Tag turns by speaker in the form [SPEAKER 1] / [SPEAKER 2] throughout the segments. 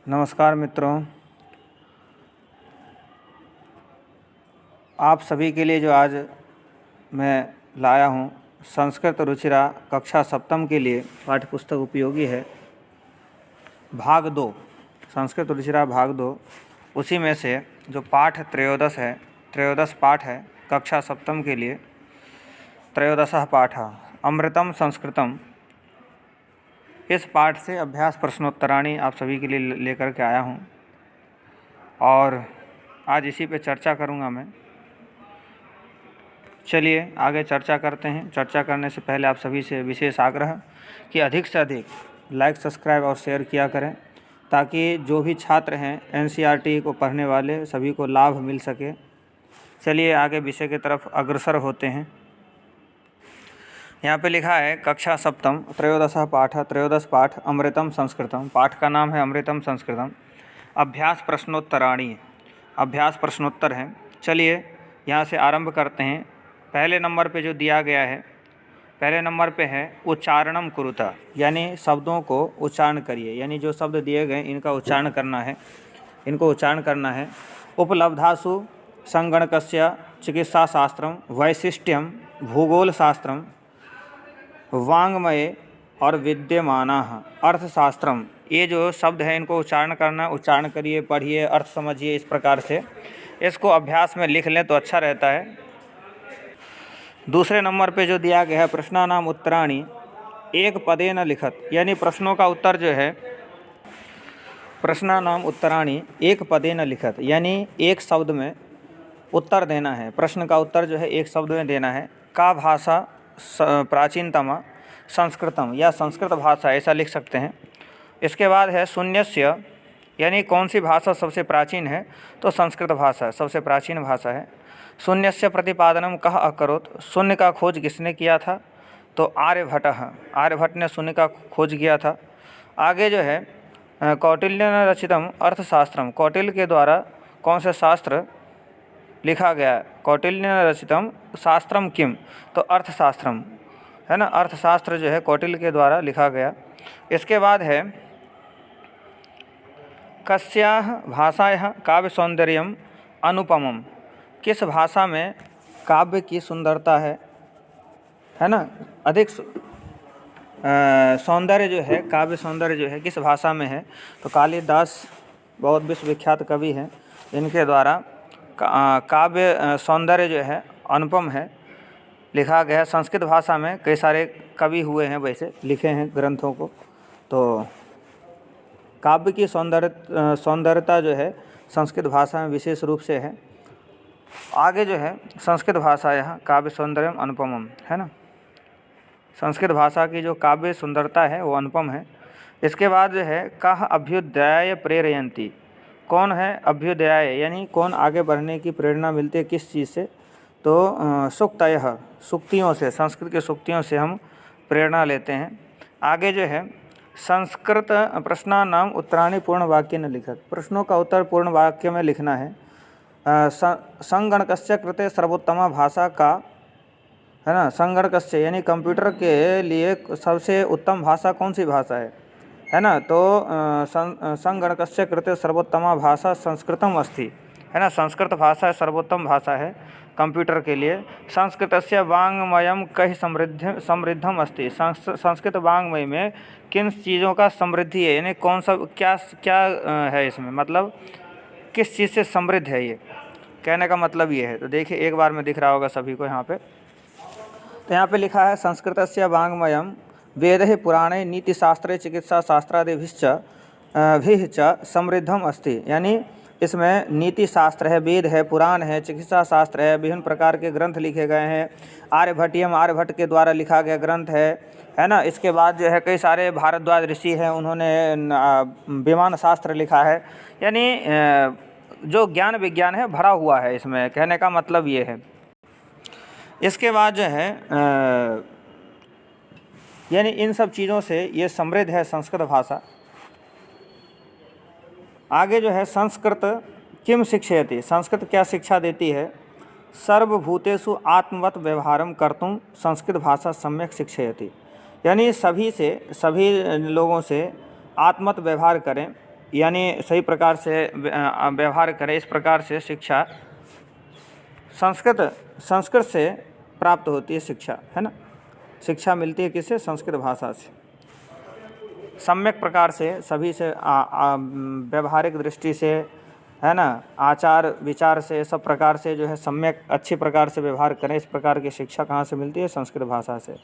[SPEAKER 1] नमस्कार मित्रों, आप सभी के लिए जो आज मैं लाया हूँ संस्कृत रुचिरा कक्षा सप्तम के लिए पाठ्य पुस्तक उपयोगी है। भाग 2 संस्कृत रुचिरा भाग 2, उसी में से जो पाठ त्रयोदश है, त्रयोदश पाठ है कक्षा सप्तम के लिए। त्रयोदशः पाठः अमृतम संस्कृतम। इस पाठ से अभ्यास प्रश्नोत्तराणी आप सभी के लिए लेकर के आया हूँ और आज इसी पे चर्चा करूँगा मैं। चलिए आगे चर्चा करते हैं। चर्चा करने से पहले आप सभी से विशेष आग्रह कि अधिक से अधिक लाइक, सब्सक्राइब और शेयर किया करें, ताकि जो भी छात्र हैं एनसीईआरटी को पढ़ने वाले सभी को लाभ मिल सके। चलिए आगे विषय की तरफ अग्रसर होते हैं। यहाँ पे लिखा है कक्षा सप्तम त्रयोदशः पाठः, त्रयोदश पाठ अमृतम संस्कृतम। पाठ का नाम है अमृतम संस्कृतम। अभ्यास प्रश्नोत्तराणी, अभ्यास प्रश्नोत्तर हैं। चलिए यहाँ से आरंभ करते हैं। पहले नंबर पे जो दिया गया है, पहले नंबर पे है उच्चारणम कुरुता, यानी शब्दों को उच्चारण करिए। यानी जो शब्द दिए गए इनका उच्चारण करना है, इनको उच्चारण करना है। उपलब्धासु संगणकस्य चिकित्साशास्त्रम वैशिष्ट्यम भूगोलशास्त्रम वाङ्मये और विद्यमानः अर्थशास्त्रम। ये जो शब्द है इनको उच्चारण करना, उच्चारण करिए, पढ़िए, अर्थ समझिए। इस प्रकार से इसको अभ्यास में लिख लें तो अच्छा रहता है। दूसरे नंबर पे जो दिया गया है प्रश्नानाम उत्तराणि एक पदेन लिखत, यानी प्रश्नों का उत्तर जो है प्रश्नानाम उत्तराणि एक पदेन लिखत, यानी एक शब्द में उत्तर देना है। प्रश्न का उत्तर जो है एक शब्द में देना है। का भाषा प्राचीनतम संस्कृतम, या संस्कृत भाषा, ऐसा लिख सकते हैं। इसके बाद है शून्यस्य, यानी कौन सी भाषा सबसे प्राचीन है, तो संस्कृत भाषा सबसे प्राचीन भाषा है। शून्यस्य प्रतिपादनम कः अकरोत्, शून्य का खोज किसने किया था, तो आर्यभट्टः, आर्यभट्ट ने शून्य का खोज किया था। आगे जो है कौटिल्येन रचितम अर्थशास्त्रम, कौटिल्य के द्वारा कौन से शास्त्र लिखा गया। कौटिल्येन रचितम शास्त्रम किम, तो अर्थशास्त्रम है ना, अर्थशास्त्र जो है कौटिल्य के द्वारा लिखा गया। इसके बाद है कस्याः भाषायाः काव्य सौंदर्यम अनुपमम, किस भाषा में काव्य की सुंदरता है ना, अधिक सौंदर्य जो है, काव्य सौंदर्य जो है किस भाषा में है, तो कालिदास बहुत विश्वविख्यात कवि हैं, इनके द्वारा काव्य सौंदर्य जो है अनुपम है, लिखा गया। संस्कृत भाषा में कई सारे कवि हुए हैं, वैसे लिखे हैं ग्रंथों को। तो काव्य की सौंदर्यता जो है संस्कृत भाषा में विशेष रूप से है। आगे जो है संस्कृत भाषा यहाँ काव्य सौंदर्यम अनुपमम है ना, संस्कृत भाषा की जो काव्य सुंदरता है वो अनुपम है। इसके बाद जो है कः अभ्युदयाय प्रेरयन्ति, कौन है अभ्युदयाय, यानी कौन आगे बढ़ने की प्रेरणा मिलती है, किस चीज़ से, तो सूक्तयः, सूक्तियों से, संस्कृत के सूक्तियों से हम प्रेरणा लेते हैं। आगे जो है संस्कृत प्रश्नानाम उत्तराणि पूर्ण वाक्य न लिखत, प्रश्नों का उत्तर पूर्ण वाक्य में लिखना है। संगणकस्य कृते सर्वोत्तमा भाषा का, है ना, संगणकस्य यानी कंप्यूटर के लिए सबसे उत्तम भाषा कौन सी भाषा है ना, तो संगणकस्य कृते सर्वोत्तमा भाषा संस्कृतम अस्ति, है ना, संस्कृत भाषा सर्वोत्तम भाषा है कंप्यूटर के लिए। संस्कृतस्य वाङ्मयम कहि समृद्धम अस्ति, संस्कृत वाङ्मय में किन चीज़ों का समृद्धि है, यानी कौन सा क्या क्या है इसमें, मतलब किस चीज़ से समृद्ध है, ये कहने का मतलब ये है। तो देखिए एक बार में दिख रहा होगा सभी को यहाँ पे। तो यहाँ पे लिखा है संस्कृतस्य वाङ्मयम वेदैः पुराणैः नीतिशास्त्रे चिकित्साशास्त्रादिभिश्च समृद्धम अस्ति, यानी इसमें नीति शास्त्र है, वेद है, पुराण है, चिकित्सा शास्त्र है, विभिन्न प्रकार के ग्रंथ लिखे गए हैं। आर्यभट्टियम, आर्यभट्ट के द्वारा लिखा गया ग्रंथ है ना। इसके बाद जो है कई सारे भारद्वाज ऋषि हैं, उन्होंने विमान शास्त्र लिखा है, यानी जो ज्ञान विज्ञान है भरा हुआ है इसमें, कहने का मतलब ये है। इसके बाद जो है यानी इन सब चीज़ों से ये समृद्ध है संस्कृत भाषा। आगे जो है संस्कृत किम शिक्षयति, संस्कृत क्या शिक्षा देती है। सर्वभूतेषु आत्मवत व्यवहारम कर्तुम संस्कृत भाषा सम्यक शिक्षयति, यानी सभी लोगों से आत्मवत व्यवहार करें, यानी सही प्रकार से व्यवहार करें, इस प्रकार से शिक्षा संस्कृत से प्राप्त होती है शिक्षा, है ना। शिक्षा मिलती है किससे? संस्कृत भाषा से। सम्यक प्रकार से सभी से व्यवहारिक दृष्टि से, है ना, आचार विचार से, सब प्रकार से जो है सम्यक अच्छी प्रकार से व्यवहार करें, इस प्रकार की शिक्षा कहाँ से मिलती है? संस्कृत भाषा से।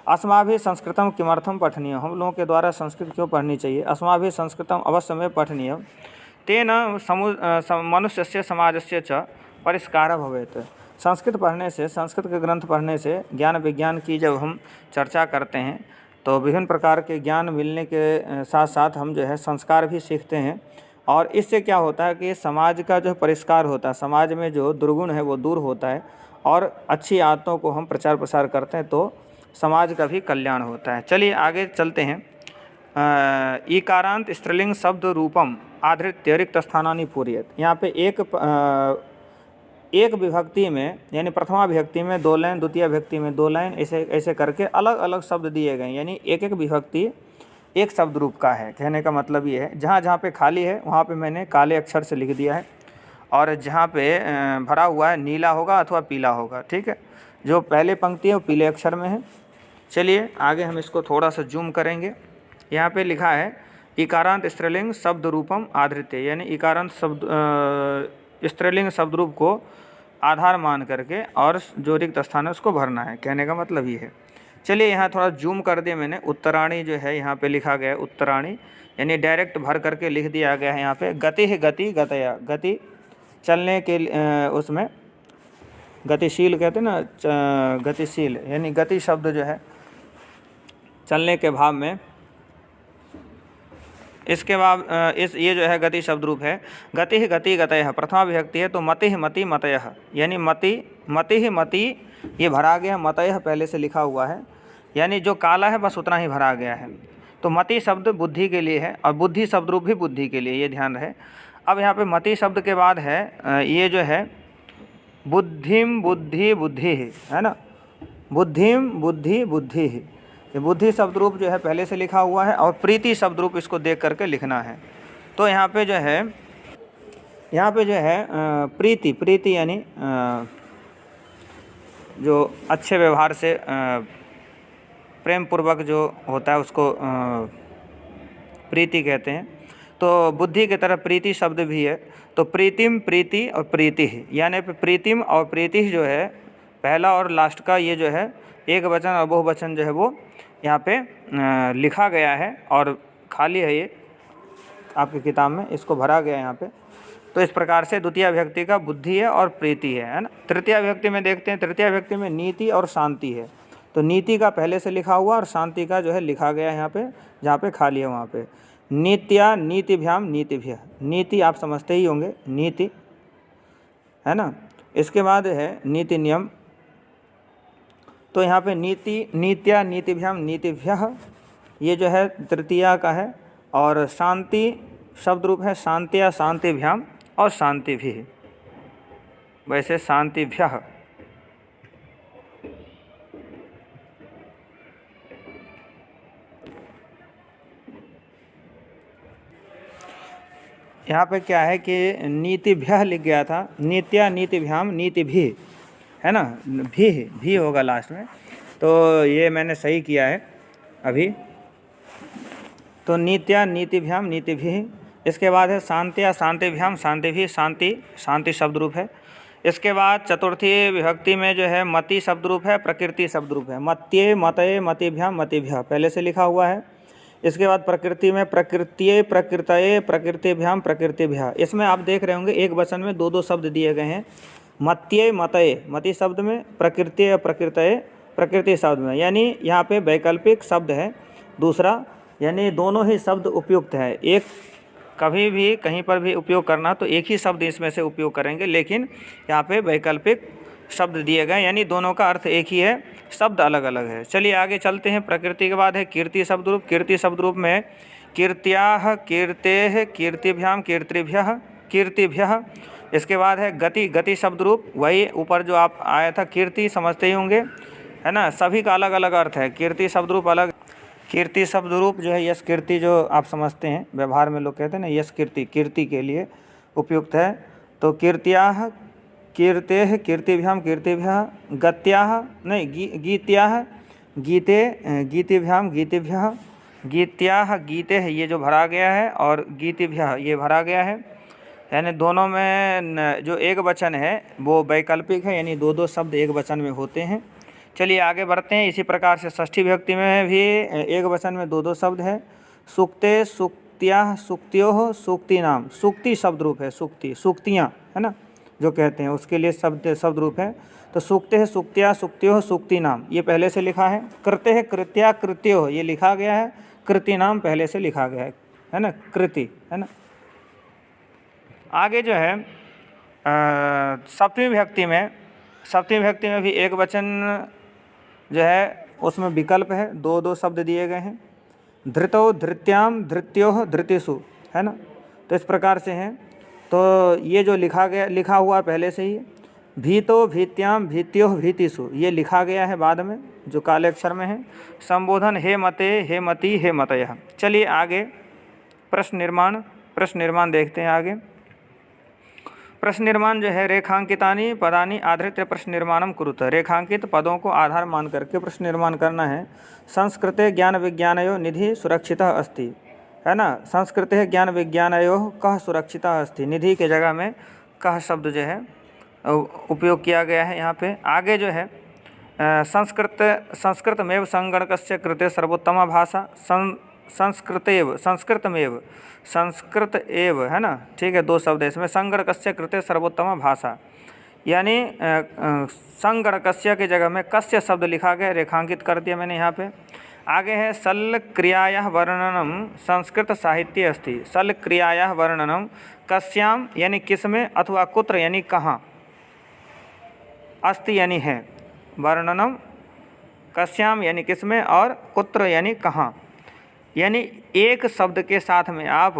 [SPEAKER 1] अस्माभिः संस्कृतं किमर्थं पठनीयं, हम लोगों के द्वारा संस्कृत क्यों पढ़नी चाहिए? अस्माभिः संस्कृतम् अवश्यमेव पठनीयं, तेन मनुष्यस्य समाजस्य च परिष्कारः भवेत्। संस्कृत पढ़ने से, संस्कृत के ग्रंथ पढ़ने से, ज्ञान विज्ञान की जब हम चर्चा करते हैं तो विभिन्न प्रकार के ज्ञान मिलने के साथ साथ हम जो है संस्कार भी सीखते हैं, और इससे क्या होता है कि समाज का जो परिष्कार होता है, समाज में जो दुर्गुण है वो दूर होता है, और अच्छी आदतों को हम प्रचार प्रसार करते हैं तो समाज का भी कल्याण होता है। चलिए आगे चलते हैं। ईकारांत स्त्रीलिंग शब्द रूपम आधृत्य रिक्त स्थानानि पूरयेत्। यहाँ पे एक विभक्ति में यानी प्रथमा विभक्ति में 2 लाइन, द्वितीय विभक्ति में 2 लाइन, ऐसे करके अलग अलग शब्द दिए गए, यानी एक एक विभक्ति एक शब्द रूप का है। कहने का मतलब ये है, जहाँ जहाँ पे खाली है वहाँ पे मैंने काले अक्षर से लिख दिया है, और जहाँ पे भरा हुआ है नीला होगा अथवा पीला होगा, ठीक है। जो पहले पंक्ति है वो पीले अक्षर में है। चलिए आगे हम इसको थोड़ा सा जूम करेंगे। यहाँ पे लिखा है इकारांत स्त्रीलिंग शब्द रूपम आधृत्य, यानी इकारांत शब्द स्त्रीलिंग शब्द रूप को आधार मान करके और जो रिक्त स्थान है उसको भरना है। कहने का मतलब ये है। चलिए यहाँ थोड़ा जूम कर दिया मैंने। उत्तराणी जो है यहाँ पे लिखा गया है, उत्तराणी, यानी डायरेक्ट भर करके लिख दिया गया है। यहाँ पे गति है, गति गतया, गति चलने के उसमें गतिशील कहते हैं ना, गतिशील, यानी गति शब्द जो है चलने के भाव में। इसके बाद ये जो है गति शब्द रूप है। गति ही गति गतयः प्रथमा विभक्ति है तो मति ही मति मतयः, यानी मति ही मति ये भरा गया, मतयः पहले से लिखा हुआ है, यानी जो काला है बस उतना ही भरा गया है। तो मति शब्द बुद्धि के लिए है और बुद्धि शब्द रूप भी बुद्धि के लिए, ये ध्यान रहे। अब यहाँ पे मति शब्द के बाद है ये जो है बुद्धिम बुद्धि बुद्धि है ना, बुद्धिम बुद्धि बुद्धि, ये बुद्धि शब्द रूप जो है पहले से लिखा हुआ है, और प्रीति शब्द रूप इसको देख करके लिखना है। तो यहाँ पे जो है प्रीति, प्रीति यानी जो अच्छे व्यवहार से प्रेम पूर्वक जो होता है उसको प्रीति कहते हैं। तो बुद्धि की तरफ प्रीति शब्द भी है, तो प्रीतिम, प्रीति और प्रीति, यानी प्रीतिम और प्रीति जो है पहला और लास्ट का ये जो है एक वचन और बहुवचन जो है वो यहाँ पे लिखा गया है, और खाली है ये आपकी किताब में, इसको भरा गया है यहाँ पे। तो इस प्रकार से द्वितीय विभक्ति का बुद्धि है और प्रीति है ना। तृतीय विभक्ति में देखते हैं, तृतीय विभक्ति में नीति और शांति है। तो नीति का पहले से लिखा हुआ और शांति का जो है लिखा गया है यहाँ पे, जहाँ पे खाली है वहाँ पे। नीत्या नीतिभ्याम नीतिभ्यः, नीति आप समझते ही होंगे, नीति है ना। इसके बाद है नीति नियम, तो यहाँ पे नीति नीत्या नीतिभ्याम नीतिभ्यः ये जो है तृतीया का है, और शांति शब्द रूप है शांत्या शांतिभ्याम और शांतिभिः, वैसे शांतिभ्यः। यहाँ पे क्या है कि नीतिभ्यः लिख गया था, नीत्या नीतिभ्याम नीतिभिः है ना, भी होगा लास्ट में, तो ये मैंने सही किया है अभी। तो नीत्या नीतिभ्याम नीतिभिः। इसके बाद है शांत्या शांतिभ्याम शांतिभिः, शांति शांति शब्द रूप है। इसके बाद चतुर्थी विभक्ति में जो है मति शब्द रूप है, प्रकृति शब्द रूप है। मत्ये मतये मतिभ्याम मतिभ्यः पहले से लिखा हुआ है। इसके बाद प्रकृति में प्रकृत्ये प्रकृतये प्रकृतिभ्याम प्रकृतिभ्यः। इसमें आप देख रहे होंगे एक वचन में 2 शब्द दिए गए हैं, मत्ये मतये मति शब्द में, प्रकृत्ये प्रकृतये प्रकृति शब्द में, यानी यहाँ पे वैकल्पिक शब्द है दूसरा, यानी दोनों ही शब्द उपयुक्त है। एक कभी भी कहीं पर भी उपयोग करना तो एक ही शब्द इसमें से उपयोग करेंगे, लेकिन यहाँ पे वैकल्पिक शब्द दिए गए, यानी दोनों का अर्थ एक ही है, शब्द अलग अलग है। चलिए आगे चलते हैं। प्रकृति के बाद है कीर्ति शब्द रूप। कीर्ति शब्द रूप में कीर्त्याः कीर्तेः कीर्तिभ्याम कीर्तिभ्यः कीर्तिभ्यः। इसके बाद है गति, गति शब्द रूप, वही ऊपर जो आप आया था कीर्ति समझते ही होंगे है ना, सभी का अलग अलग अर्थ है। कीर्ति शब्द रूप अलग, कीर्ति शब्द रूप जो है यश कीर्ति, जो आप समझते हैं व्यवहार में लोग कहते हैं ना यश कीर्ति, कीर्ति के लिए उपयुक्त है। तो कीर्त्याः कीर्तेः कीर्तिभ्याम कीर्तिभ्यः, गत्याः नहीं गीत्याः गीते गीतिभ्याम गीतिभ्यः, गीत्याः गीते है ये जो भरा गया है, और गीतिभ्यः ये भरा गया है, यानी दोनों में जो एक वचन है वो वैकल्पिक है, यानी दो दो शब्द एक वचन में होते हैं। चलिए आगे बढ़ते हैं। इसी प्रकार से षष्ठी विभक्ति में भी एक वचन में दो दो शब्द है। सूक्ते सूक्त्याः सूक्त्योः सूक्ति नाम, सूक्ति शब्द रूप है, सूक्ति सूक्तियाँ है ना जो कहते हैं उसके लिए शब्द रूप है। तो सूक्ते है सूक्त्या सूक्त्योः सूक्ति नाम, ये पहले से लिखा है। कृत्य है कृत्या कृत्योः, ये लिखा गया है। कृति नाम पहले से लिखा गया है ना, कृति है ना। आगे जो है सप्तमी विभक्ति में भी एक वचन जो है उसमें विकल्प है, दो दो शब्द दिए गए हैं। धृतौ धृत्याम धृत्योः धृतिषु है ना, तो इस प्रकार से हैं। तो ये जो लिखा हुआ पहले से ही। भीतो भीत्याम भीत्योः भीतिषु, ये लिखा गया है बाद में जो काले अक्षर में है। संबोधन हे मते हे मति हे मतयः। चलिए आगे प्रश्न निर्माण देखते हैं आगे। प्रश्न निर्माण जो है, रेखांकितानि पदानि आधृत्य प्रश्न निर्माणम कुरुत, रेखांकित पदों को आधार मान करके प्रश्न निर्माण करना है। संस्कृते ज्ञान विज्ञानयो निधि सुरक्षितः अस्ति है ना, संस्कृते ज्ञान विज्ञानयो कः सुरक्षितः अस्ति, निधि के जगह में कः शब्द जो है उपयोग किया गया है यहाँ पे। आगे जो है संस्कृतमेव संगणकस्य कृते सर्वोत्तमा भाषा, संस्कृत एव है ना, ठीक है, दो शब्द है इसमें। संगणकस्य कृते सर्वोत्तमा भाषा, यानी संगणकस्य की जगह में कस्य शब्द लिखा गया, रेखांकित कर दिया मैंने यहाँ पे। आगे है सल क्रियायाः वर्णनम संस्कृत साहित्ये अस्ति, सल क्रियायाः वर्णनम कस्याम यानी किसमें, अथवा कुत्र यानी कहाँ, अस्ति यानी है, वर्णनम कस्याम यानी किसमें, और कुत्र यानी कहाँ, यानी एक शब्द के साथ में आप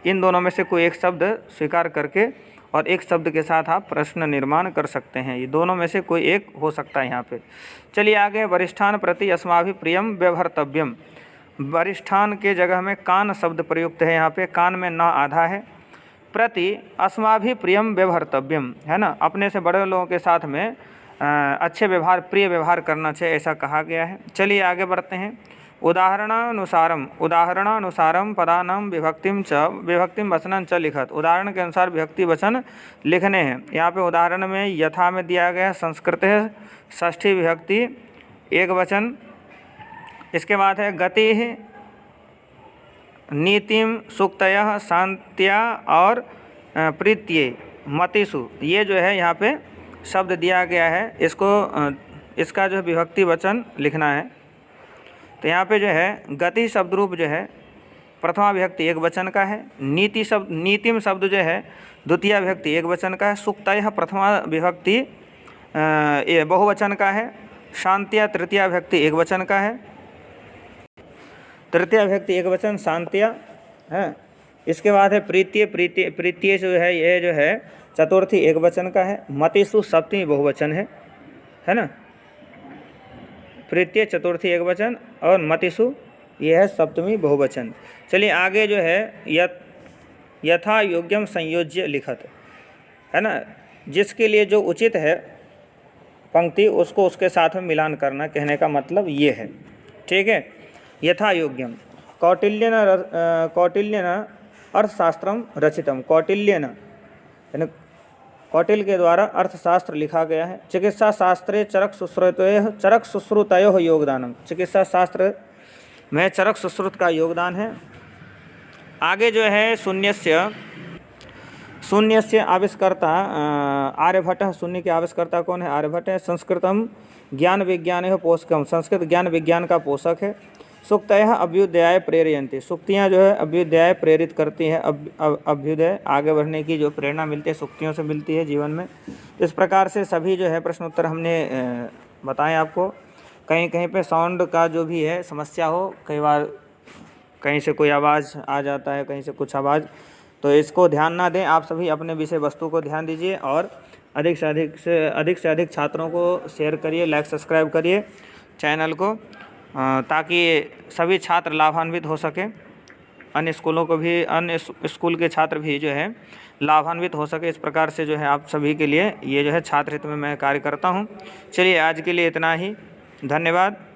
[SPEAKER 1] इन दोनों में से कोई एक शब्द स्वीकार करके और एक शब्द के साथ आप प्रश्न निर्माण कर सकते हैं। ये दोनों में से कोई एक हो सकता है यहाँ पे। चलिए आगे, वरिष्ठान प्रति अस्माभिः प्रियम व्यवहर्तव्यम, वरिष्ठान के जगह में कान शब्द प्रयुक्त है यहाँ पे, कान में न आधा है। प्रति अस्माभिः प्रियम व्यवहर्तव्यम है ना, अपने से बड़े लोगों के साथ में अच्छे व्यवहार, प्रिय व्यवहार करना चाहिए, ऐसा कहा गया है। चलिए आगे बढ़ते हैं। उदाहरणानुसारम पदानां विभक्तिम वचनं च लिखत, उदाहरण के अनुसार विभक्ति वचन लिखने हैं। यहाँ पे उदाहरण में यथा में दिया गया है संस्कृते षष्ठी विभक्ति एक वचन। इसके बाद है गति नीतिम सूक्तयः शांत्या और प्रीत्ये मतिषु, ये जो है यहाँ पे शब्द दिया गया है, इसका जो विभक्ति वचन लिखना है। तो यहाँ पे जो है गति शब्द रूप जो है प्रथमा विभक्ति एक वचन का है, नीतिम शब्द जो है द्वितीय विभक्ति एक वचन का है, सूक्तयः प्रथमा विभक्ति बहुवचन का है, शांत्या तृतीय विभक्ति एक वचन का है, तृतीय विभक्ति एक वचन शांत्या है। इसके बाद है प्रीत्य जो है ये जो है चतुर्थी एक वचन का है, मतिषु सप्तमी बहुवचन है ना, प्रीत्य चतुर्थी एक वचन और मतिषु यह है सप्तमी बहुवचन। चलिए आगे जो है यथा योग्यम संयोज्य लिखत है ना, जिसके लिए जो उचित है पंक्ति उसको उसके साथ में मिलान करना, कहने का मतलब ये है, ठीक है। यथा योग्यम कौटिल्यन अर्थशास्त्रम रचितम, कौटिल्यन कौटिल्य के द्वारा अर्थशास्त्र लिखा गया है। चिकित्सा शास्त्रे चरक सुश्रुतयोः योगदानम, चिकित्सा शास्त्र में चरक सुश्रुत का योगदान है। आगे जो है शून्यस्य आविष्कर्ता आर्यभट्ट, शून्य के आविष्कर्ता कौन है, आर्यभट्ट है। संस्कृतम ज्ञान विज्ञान पोषकम, संस्कृत ज्ञान विज्ञान का पोषक है। सूक्तयः अभ्युदयाय प्रेरयन्ति, सूक्तियाँ जो है अभ्युदय प्रेरित करती हैं, अभ्युदय आगे बढ़ने की जो प्रेरणा मिलती है सूक्तियों से मिलती है जीवन में। इस प्रकार से सभी जो है प्रश्न उत्तर हमने बताएं आपको। कहीं कहीं पे साउंड का जो भी है समस्या हो, कई बार कहीं से कोई आवाज़ आ जाता है, कहीं से कुछ आवाज़, तो इसको ध्यान ना दें। आप सभी अपने विषय वस्तु को ध्यान दीजिए और अधिक से अधिक छात्रों को शेयर करिए, लाइक सब्सक्राइब करिए चैनल को। ताकि सभी छात्र लाभान्वित हो सकें, अन्य स्कूलों को भी, अन्य स्कूल के छात्र भी जो है लाभान्वित हो सके। इस प्रकार से जो है आप सभी के लिए ये जो है छात्र हित में मैं कार्य करता हूँ। चलिए आज के लिए इतना ही, धन्यवाद।